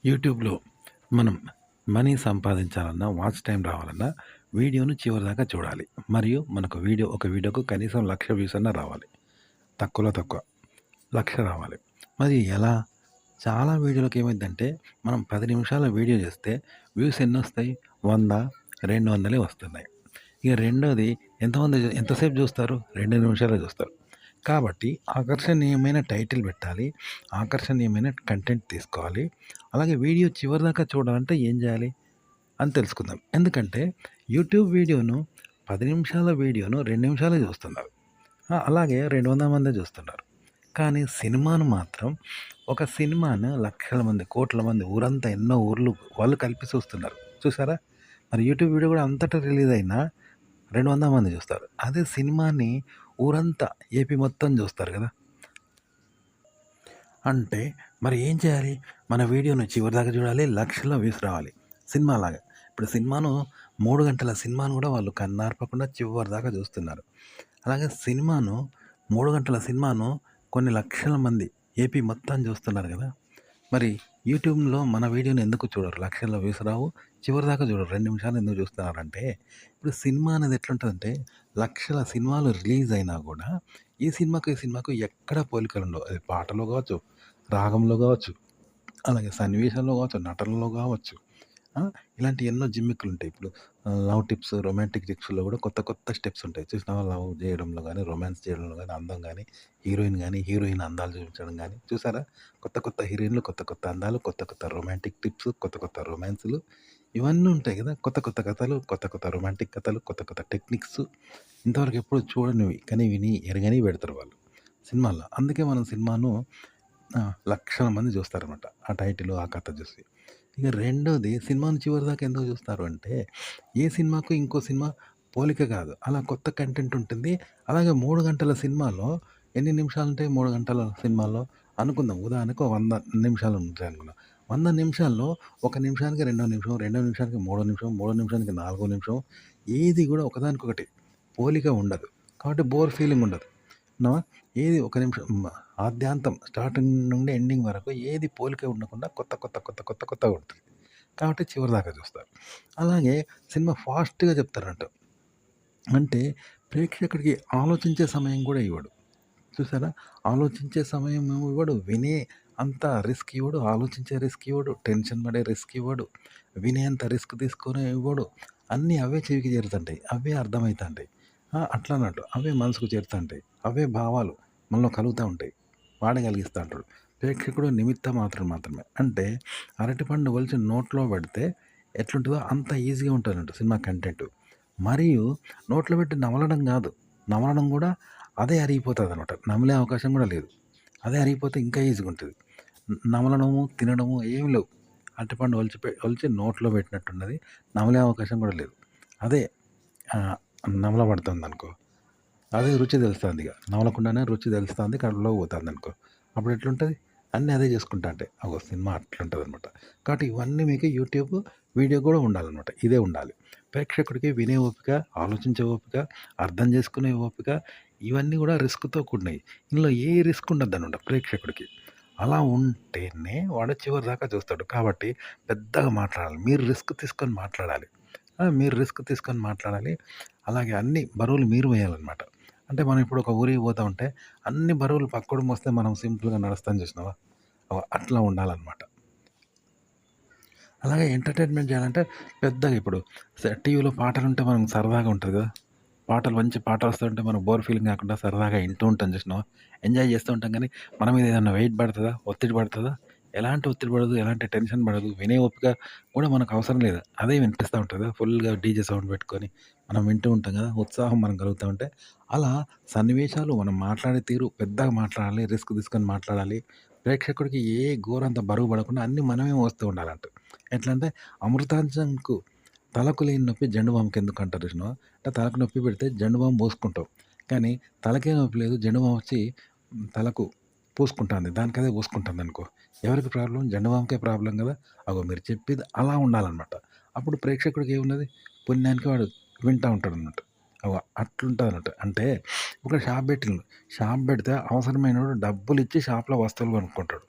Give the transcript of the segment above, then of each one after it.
యూట్యూబ్‌లో మనం money సంపాదించాలన్నా, watch time రావాలన్నా వీడియోను చివరిదాకా చూడాలి. మరియు మనకు ఒక వీడియోకు కనీసం 1,00,000 వ్యూస్ అన్నా రావాలి. తక్కువలో తక్కువ 1,00,000 రావాలి. మరి ఎలా? చాలా వీడియోలకి ఏమైద్దంటే మనం 10 నిమిషాల వీడియో చేస్తే వ్యూస్ ఎన్నొస్తాయి? 100, 200 వస్తున్నాయి. ఇక రెండోది ఎంతసేపు చూస్తారు? 2 నిమిషాలే చూస్తారు. కాబట్టి ఆకర్షణీయమైన టైటిల్ పెట్టాలి. ఆకర్షణీయమైన కంటెంట్ తీసుకోవాలి. అలాగే వీడియో చివరిదాకా చూడాలంటే ఏం చేయాలి అని తెలుసుకుందాం. ఎందుకంటే యూట్యూబ్ వీడియోను 10 నిమిషాల వీడియోను 2 నిమిషాలే చూస్తున్నారు. అలాగే 200 మందే చూస్తున్నారు. కానీ సినిమాను మాత్రం ఒక సినిమాను లక్షల మంది, కోట్ల మంది ఊరంతా ఎన్నో ఊర్లు వాళ్ళు కలిపి చూస్తున్నారు. చూసారా? మరి యూట్యూబ్ వీడియో కూడా అంతటా రిలీజ్ అయినా 200 మంది చూస్తారు. అదే సినిమాని ఊరంతా ఏపీ మొత్తం చూస్తారు కదా! అంటే మరి ఏం చేయాలి? మన వీడియోను చివరిదాకా చూడాలి. లక్షల్లో వ్యూస్ రావాలి. సినిమాలాగా. ఇప్పుడు 3 గంటల సినిమాను కూడా వాళ్ళు కన్నార్పకుండా చివరిదాకా చూస్తున్నారు. అలాగే 3 గంటల సినిమాను కొన్ని లక్షల మంది ఏపీ మొత్తం చూస్తున్నారు కదా! మరి యూట్యూబ్‌లో మన వీడియోని ఎందుకు చూడరు? లక్షల్లో వ్యూస్ రావు. చివరిదాకా చూడరు. 2 నిమిషాలు ఎందుకు చూస్తున్నారంటే, ఇప్పుడు సినిమా అనేది ఎట్లుంటదంటే, లక్షల సినిమాలు రిలీజ్ అయినా గూడా, ఈ సినిమాకు ఎక్కడ పోలికలుండవు. అది పాటలో గావచ్చు, రాగంలో గావచ్చు, అలాగే సన్నివేశంలో గావచ్చు, నటనలో గావచ్చు. ఇలాంటి ఎన్నో జిమ్మిక్కులుంటాయి. ఇప్పుడు లవ్ టిప్స్, రొమాంటిక్ టిప్స్‌లో గూడా కొత్త కొత్త స్టెప్స్ ఉంటాయి. చూసినావా? లవ్ జేయడంలో గానీ, రొమాన్స్ చేయడంలో గానీ, అందం గానీ, హీరోయిన్ అందాలు చూపించడం గానీ, చూసారా? కొత్త కొత్త హీరోయిన్‌లు, కొత్త కొత్త అందాలు, కొత్త కొత్త రొమాంటిక్ టిప్స్, కొత్త కొత్త రొమాన్స్‌లు ఇవన్నీ ఉంటాయి గదా! కొత్త కొత్త కథలు, కొత్త కొత్త రొమాంటిక్ కథలు, కొత్త కొత్త టెక్నిక్స్ ఇంతవరకు ఎప్పుడు చూడనివి, కానీ విని, ఎరగనివి పెడతారు వాళ్ళు సినిమాల్లో. అందుకే మనం సినిమాను లక్షల మంది చూస్తారనమాట. ఆ టైటిలు, ఆ కథ చూసి. ఇక రెండోది సినిమాను చివరిదాకా ఎందుకు చూస్తారు అంటే, ఏ సినిమాకు ఇంకో సినిమా పోలిక కాదు. అలా కొత్త కంటెంట్ ఉంటుంది. అలాగే 3 గంటల సినిమాలో ఎన్ని నిమిషాలుంటాయి 3 గంటల సినిమాలో? అనుకుందాం. ఉదాహరణకు 100 నిమిషాలు ఉంటాయనుకుందాం. 100 నిమిషాల్లో ఒక నిమిషానికి రెండో నిమిషం, రెండో నిమిషానికి మూడో నిమిషం, మూడో నిమిషానికి నాలుగో నిమిషం ఏది కూడా ఒకదానికొకటి పోలిక ఉండదు. కాబట్టి బోర్ ఫీలింగ్ ఉండదు. విన్నావా? ఏది ఒక నిమిషం ఆద్యాంతం స్టార్టింగ్ నుండి ఎండింగ్ వరకు ఏది పోలిక ఉండకుండా కొత్తగా ఉంటుంది. కాబట్టి చివరిదాకా చూస్తారు. అలాగే సినిమా ఫాస్ట్‌గా చెప్తారంట. అంటే ప్రేక్షకుడికి ఆలోచించే సమయం కూడా ఇవ్వడు. చూసారా? ఆలోచించే సమయం ఇవ్వడు. వినే అంత రిస్క్ ఇవ్వడు. ఆలోచించే రిస్క్ ఇవ్వడు. టెన్షన్ పడే రిస్క్ ఇవ్వడు. వినేంత రిస్క్ తీసుకొని ఇవ్వడు. అన్నీ అవే చెవికి చేరుతుంటాయి. అవే అర్థమైతుంటాయి. అట్లా అన్నట్టు. అవే మనసుకు చేరుతుంటాయి. అవే భావాలు మనలో కలుగుతా ఉంటాయి. వాడే కలిగిస్తా ఉంటాడు. ప్రేక్షకుడు నిమిత్త మాత్రమే. అంటే అరటిపండు ఒలిచి నోట్లో పెడితే ఎట్లుంటదో అంత ఈజీగా ఉంటదన్నట్టు సినిమా కంటెంట్. మరియు నోట్లో పెట్టి నమలడం కాదు. నమలడం కూడా అదే అరిగిపోతదనమాట. నమిలే అవకాశం కూడా లేదు. అదే అరిగిపోతే ఇంకా ఈజీగా ఉంటది. నమలడము, తినడము ఏమి లేవు. అరటిపండు ఒలిచి నోట్లో పెట్టినట్టున్నది. నమిలే అవకాశం కూడా లేదు. అదే ఆహ్, నమలబడుతుందనుకో, అదే రుచి తెలుస్తాందిగ. నమలకుండానే రుచి తెలుస్తాంది. కడుపులోకి పోతాందనుకో, అప్పుడు ఎట్లుంటది? అన్నీ అదే చేసుకుంటా అంటే, అగో సినిమా అట్లుంటదనమాట. కాబట్టి ఇవన్నీ మీకు యూట్యూబ్ వీడియో కూడా ఉండాలనమాట. ఇదే ఉండాలి. ప్రేక్షకుడికి వినే ఓపిక, ఆలోచించే ఓపిక, అర్థం చేసుకునే ఓపిక ఇవన్నీ కూడా రిస్క్‌తో కూడినయి. ఇందులో ఏ రిస్క్ ఉండద్దనమాట ప్రేక్షకుడికి. అలా ఉంటేనే వాడు చివరిదాకా చూస్తాడు. కాబట్టి పెద్దగా మాట్లాడాలి. మీరు రిస్క్ తీసుకొని మాట్లాడాలి. అలాగే అన్ని బరువులు మీరు వేయాలనమాట. అంటే మనం ఇప్పుడు ఒక ఊరికి పోతా ఉంటే అన్ని బరువులు పక్కోడు మోస్తే మనం సింపుల్‌గా నడుస్తాం చూసినావా? అట్లా ఉండాలనమాట. అలాగే ఎంటర్‌టైన్‌మెంట్ చేయాలంటే పెద్దగా ఇప్పుడు టీవీలో పాటలుంటే మనం సరదాగా ఉంటది కదా! మంచి పాటలొస్తుంటే మనకు బోర్ ఫీలింగ్ కాకుండా సరదాగా ఇంటూ ఉంటాం చూసినావా? ఎంజాయ్ చేస్తూ ఉంటాం గానీ, మన మీద ఏదన్నా వెయిట్ పడతదా? ఒత్తిడి పడతదా? ఎలాంటి ఒత్తిడి పడదు. ఎలాంటి టెన్షన్ పడదు. వినే ఓపిక కూడా మనకు అవసరం లేదు. అదే వినిపిస్తా ఉంటది కదా! ఫుల్‌గా డీజే సౌండ్ పెట్టుకొని మనం వింటూ ఉంటాం కదా! ఉత్సాహం మనం కలుగుతా ఉంటే, అలా సన్నివేశాలు మనం మాట్లాడే తీరు పెద్దగా మాట్లాడాలి. రిస్క్ తీసుకొని మాట్లాడాలి. ప్రేక్షకుడికి ఏ గోరంత బరువు పడకుండా అన్నీ మనమే మోస్తూ ఉండాలంట. ఎట్లంటే అమృతాంజన్‌కు తలకు లేని నొప్పి జెండు బామ్‌కెందుకు అంటారు చూసినావా? అంటే తలకు నొప్పి పెడితే జెండు బామ్ పోసుకుంటాం. కానీ తలకే నొప్పి లేదు. జెండు బామ్ వచ్చి తలకు పూసుకుంటాంది. దానికదే పూసుకుంటాందనుకో. ఎవరికి ప్రాబ్లమ్? జెండు బామ్‌కే ప్రాబ్లమ్ గదా! అగో మీరు చెప్పేది అలా ఉండాలనమాట. అప్పుడు ప్రేక్షకుడికి ఏమున్నది? పుణ్యానికి వాడు వింటా ఉంటాడన్నట్టు. అగో అట్లుంటదన్నట్టు. అంటే ఒక షాప్ పెట్టిండు. షాప్ పెడితే అవసరమైనోడు డబ్బులిచ్చి షాప్‌లో వస్తువులు కొనుక్కుంటాడు.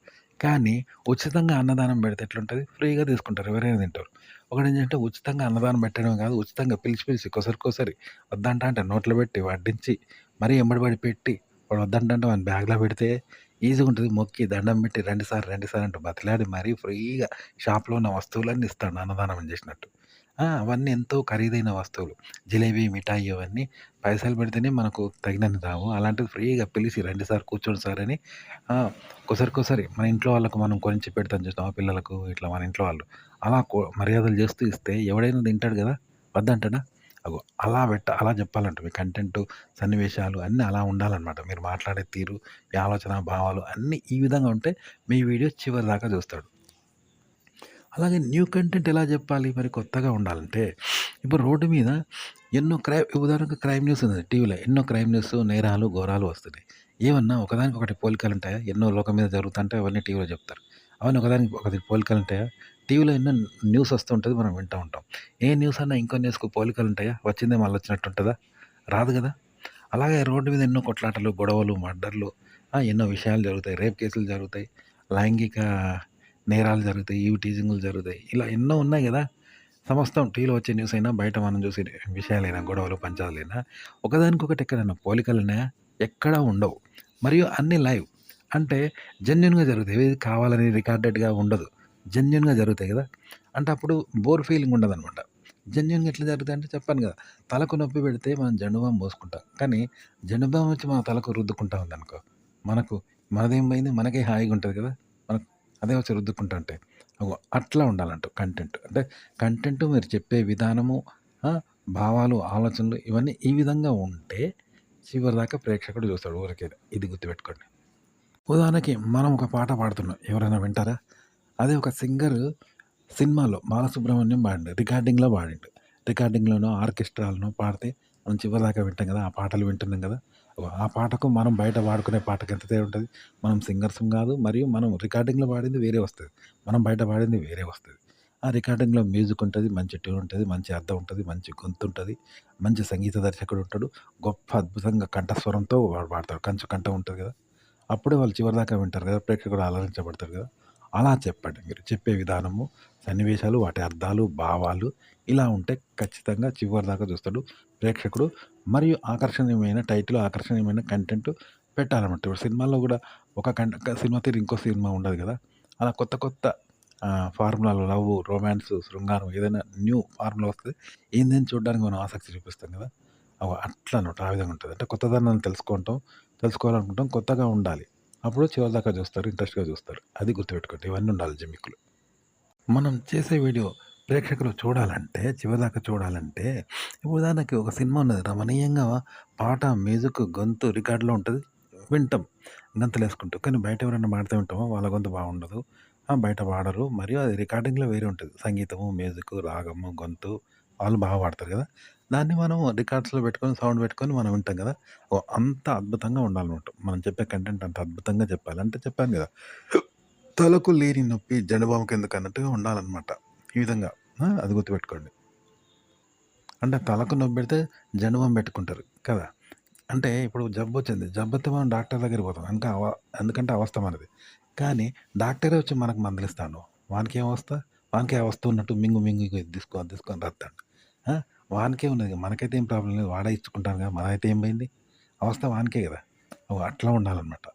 కానీ ఉచితంగా అన్నదానం పెడితే ఎట్లుంటది? ఫ్రీగా తీసుకుంటారు. ఎవరైనా తింటారు. ఒకడేంటంటే ఉచితంగా అన్నదానం పెట్టడమే కాదు, ఉచితంగా పిలిచి కొసరు కొసరి వద్దంట నోట్లో పెట్టి వడ్డించి, మరీ ఎంబడి పడి పెట్టి, వాడు వద్దంటంటే వాని బ్యాగ్‌లో పెడితే ఈజీగుంటది. మొక్కి దండం పెట్టి రండి సార్, రండి సార్ అంటూ బతిలాడి మరీ ఫ్రీగా షాప్‌లో ఉన్న వస్తువులన్నీ ఇస్తాడు అన్నదానం చేసినట్టు. అవన్నీ ఎంతో ఖరీదైన వస్తువులు. జిలేబీ, మిఠాయి అవన్నీ పైసలు పెడితేనే మనకు తగినన్ని రావు. అలాంటిది ఫ్రీగా పిలిచి రండి సార్, కూర్చోండి సార్ అని కొసరి మన ఇంట్లో వాళ్ళకు మనం కొనిచ్చి పెడతాం చూసినావా పిల్లలకు ఇట్లా మన ఇంట్లో వాళ్ళు. అలా మర్యాదలు చేస్తూ ఇస్తే ఎవడైనా తింటాడు గదా! వద్దంటాడా? అగో అలా చెప్పాలంట మీ కంటెంటు, సన్నివేశాలు అన్నీ అలా ఉండాలనమాట. మీరు మాట్లాడే తీరు, మీ ఆలోచన, భావాలు అన్నీ ఈ విధంగా ఉంటే మీ వీడియో చివరిదాకా చూస్తాడు. అలాగే న్యూ కంటెంట్ ఎలా చెప్పాలి? మరి కొత్తగా ఉండాలంటే, ఇప్పుడు రోడ్డు మీద ఎన్నో ఉదాహరణకు క్రైమ్ న్యూస్ ఉంది టీవీలో. ఎన్నో క్రైమ్ న్యూస్, నేరాలు, ఘోరాలు వస్తున్నాయి. ఏమన్నా ఒకదానికొకటి పోలికలుంటాయా? ఎన్నో లోకం మీద జరుగుతుంటాయి అవన్నీ టీవీలో చెప్తారు. అవన్నీ ఒకదానికి ఒకటి పోలికలుంటాయా? టీవీలో ఎన్నో న్యూస్ వస్తూ ఉంటది. మనం వింటూ ఉంటాం. ఏ న్యూస్ అన్నా ఇంకో న్యూస్‌కు పోలికలుంటాయా? వచ్చిందే మళ్ళొచ్చినట్టుంటదా? రాదు గదా! అలాగే రోడ్డు మీద ఎన్నో కొట్లాటలు, గొడవలు, మర్డర్‌లు ఎన్నో విషయాలు జరుగుతాయి. రేప్ కేసులు జరుగుతాయి. లైంగిక నేరాలు జరుగుతాయి. ఈవ్ టీజింగులు జరుగుతాయి. ఇలా ఎన్నో ఉన్నాయి గదా! సమస్తం టీవీలో వచ్చే న్యూస్ అయినా, బయట మనం చూసే విషయాలైనా, గొడవలు, పంచాలైనా ఒకదానికొకటి ఎక్కడైనా పోలికలున్నాయా? ఎక్కడా ఉండవు. మరియు అన్నీ లైవ్. అంటే జెన్యూన్‌గా జరుగుతాయి. ఏది కావాలని రికార్డెడ్‌గా ఉండదు. జెన్యూన్‌గా జరుగుతాయి గదా! అంటే అప్పుడు బోర్ ఫీలింగ్ ఉండదనమాట. జెన్యూన్‌గా ఎట్లా జరుగుతాయంటే చెప్పాను గదా! తలకు నొప్పి పెడితే మనం జండు బామ్ పోసుకుంటాం. కానీ జండు బామ్ వచ్చి మన తలకు రుద్దుకుంటా ఉందనుకో, మనకు మనదేం పోయింది? మనకే హాయిగా ఉంటది కదా! మనకు అదే వచ్చి రుద్దుకుంటుంటే. అట్లా ఉండాలంట కంటెంట్. అంటే కంటెంట్ మీరు చెప్పే విధానము, ఆ! భావాలు, ఆలోచనలు ఇవన్నీ ఈ విధంగా ఉంటే చివరిదాకా ప్రేక్షకుడు చూస్తాడు ఊరికే. ఇది గుర్తుపెట్టుకోండి. ఉదాహరణకి మనం ఒక పాట పాడుతున్నాం. ఎవరైనా వింటారా? అదే ఒక సింగరు సినిమాలో 'బాలసుబ్రహ్మణ్యం' పాడిండు. రికార్డింగ్‌లో పాడిండు. రికార్డింగ్‌లోనో, ఆర్కెస్ట్రాలోనో పాడితే మనం చివరిదాకా వింటాం గదా! ఆ పాటలు వింటున్నాం గదా! ఆ పాటకు మనం బయట పాడుకునే పాటకి ఎంత తేడా ఉంటది. మనం సింగర్సం గాదు. మరియు మనం రికార్డింగ్‌లో పాడింది వేరే వస్తది. మనం బయట పాడింది వేరే వస్తది. ఆ రికార్డింగ్‌లో మ్యూజిక్ ఉంటది. మంచి ట్యూన్ ఉంటది. మంచి అర్థం ఉంటది. మంచి గొంతుంటది. మంచి సంగీత దర్శకుడు ఉంటాడు. గొప్ప అద్భుతంగా కంఠస్వరంతో వాడు పాడతాడు. కంచు కంఠం ఉంటది గదా! అప్పుడే వాళ్ళు చివరిదాకా వింటారు గదా! ప్రేక్షకుడు అలరించబడతారు గదా! అలా చెప్పండి మీరు. చెప్పే విధానము, సన్నివేశాలు, వాటి అర్థాలు, భావాలు ఇలా ఉంటే ఖచ్చితంగా చివరిదాకా చూస్తాడు ప్రేక్షకుడు. మరియు ఆకర్షణీయమైన టైటిల్, ఆకర్షణీయమైన కంటెంట్ పెట్టాలన్నమాట. ఇప్పుడు సినిమాల్లో గూడా ఒక సినిమా తీరు ఇంకో సినిమా ఉండదు గదా! అలా కొత్త కొత్త ఫార్ములాలో లవ్వు, రొమాన్సు, శృంగారం ఏదైనా న్యూ ఫార్ములా వస్తది. ఏందని చూడడానికి మనం ఆసక్తి చూపిస్తాం గదా! అట్లా అన్నమాట. ఆ విధంగా ఉంటది. అంటే కొత్తదనాన్ని తెలుసుకోవాలనుకుంటాం. కొత్తగా ఉండాలి. అప్పుడు చివరిదాకా చూస్తారు. ఇంట్రెస్ట్‌గా చూస్తారు. అది గుర్తుపెట్టుకోండి. ఇవన్నీ ఉండాలి జిమ్మిక్కులు. మనం చేసే వీడియో ప్రేక్షకులు చూడాలంటే, చివరిదాకా చూడాలంటే, ఉదాహరణకి ఒక సినిమా ఉన్నది. రమణీయంగా పాట, మ్యూజిక్, గొంతు రికార్డ్‌లో ఉంటది. వింటాం గంతులేసుకుంటూ. కానీ బయట ఎవరైనా పాడితే వింటామా? వాళ్ళ గొంతు బాగుండదు. బయట పాడరు. మరియు అది రికార్డింగ్‌లో వేరే ఉంటది. సంగీతము, మ్యూజిక్కు, రాగము, గొంతు వాళ్ళు బాగా పాడతారు గదా! దాన్ని మనం రికార్డ్స్‌లో పెట్టుకొని, సౌండ్ పెట్టుకొని మనం వింటాం గదా! అంత అద్భుతంగా ఉండాలన్నమాట. మనం చెప్పే కంటెంట్ అంత అద్భుతంగా చెప్పాలి. అంటే చెప్పాను గదా! తలకు లేని నొప్పి జండుబాముకెందుకు అన్నట్టుగా ఉండాలనమాట. ఈ విధంగా అది గుర్తుపెట్టుకోండి. అంటే తలకు నొప్పి పెడితే జండుబాం పెట్టుకుంటారు కదా! అంటే ఇప్పుడు జబ్బొచ్చింది. జబ్బొస్తే మనం డాక్టర్ దగ్గరికి పోతాం. ఎందుకంటే అవస్థ మనది. కానీ డాక్టరే వచ్చి మనకు మందులిస్తాండు. వానికేం అవస్థ? వానికే అవస్థ ఉన్నట్టు మింగు మింగు ఇగో ఇది తీసుకో, అది తీసుకో అని రాత్తాండు. ఆ! వానికే ఉన్నది. మనకైతే ఏం ప్రాబ్లమ్ లేదు. వాడే ఇచ్చుకుంటాను కదా! మనదైతే ఏం పోయింది? అవస్థ వానికే గదా! అట్లా ఉండాలనమాట.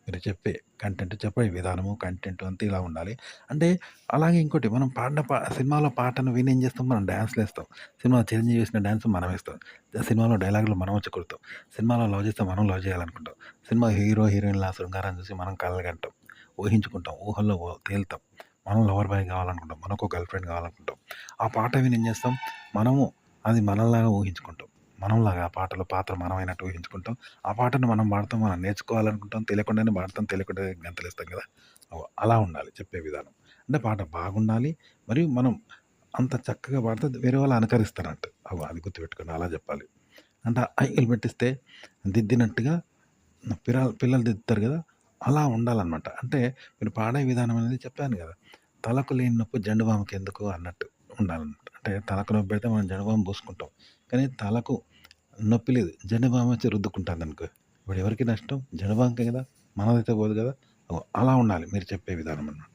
మీరు చెప్పే కంటెంట్, చెప్పే విధానము, కంటెంట్ అంతా ఇలా ఉండాలి. అంటే అలాగే ఇంకోటి మనం పాడిన సినిమాలో పాటను విని ఏం చేస్తాం మనం డాన్స్‌లేస్తాం. సినిమాలో చిరంజీవి వేసిన డాన్స్ మనం వేస్తాం. సినిమాలో డైలాగులు మనం వచ్చి కొడతాం. సినిమాలో లవ్ చేస్తే మనం లవ్ చేయాలనుకుంటాం. సినిమా హీరో, హీరోయిన్‌ల శృంగారం చూసి మనం కలలుగంటాం. ఊహించుకుంటాం. ఊహల్లో తేలుతాం. మనం లవర్ బాయ్ కావాలనుకుంటాం. మనకో గర్ల్ ఫ్రెండ్ కావాలనుకుంటాం. ఆ పాట విని ఏం చేస్తాం? మనము అది మనలాగా ఊహించుకుంటాం. మనంలాగా ఆ పాటలో పాత్ర మనమైనట్టు ఊహించుకుంటాం. ఆ పాటను మనం పాడతాం. మనం నేర్చుకోవాలనుకుంటాం. తెలియకుండానే పాడతాం. తెలియకుండానే గంతలేస్తాం కదా! అలా ఉండాలి చెప్పే విధానం. అంటే పాట బాగుండాలి. మరియు మనం అంత చక్కగా పాడితే వేరే వాళ్ళు అనుకరిస్తారంట. అది గుర్తుపెట్టుకోండి. అలా చెప్పాలి. అంటే హైలు పెట్టిస్తే దిద్దినట్టుగా పిల్లలు దిద్దుతారు గదా! అలా ఉండాలనమాట. అంటే మీరు పాడే విధానం అనేది చెప్పాను గదా! తలకు లేని నొప్పి జెండు బామ్‌కెందుకు అన్నట్టు ఉండాలనమాట. అంటే తలకు నొప్పి పెడితే మనం జెండు బామ్ పూసుకుంటాం. కానీ తలకు నొప్పి లేదు. జెండు బామ్ వచ్చి రుద్దుకుంటాందనుకో, ఇప్పుడు ఎవరికి నష్టం? జెండు బామ్‌కే గదా! మనదైతే పోదు గదా! అలా ఉండాలి మీరు చెప్పే విధానం అన్నమాట.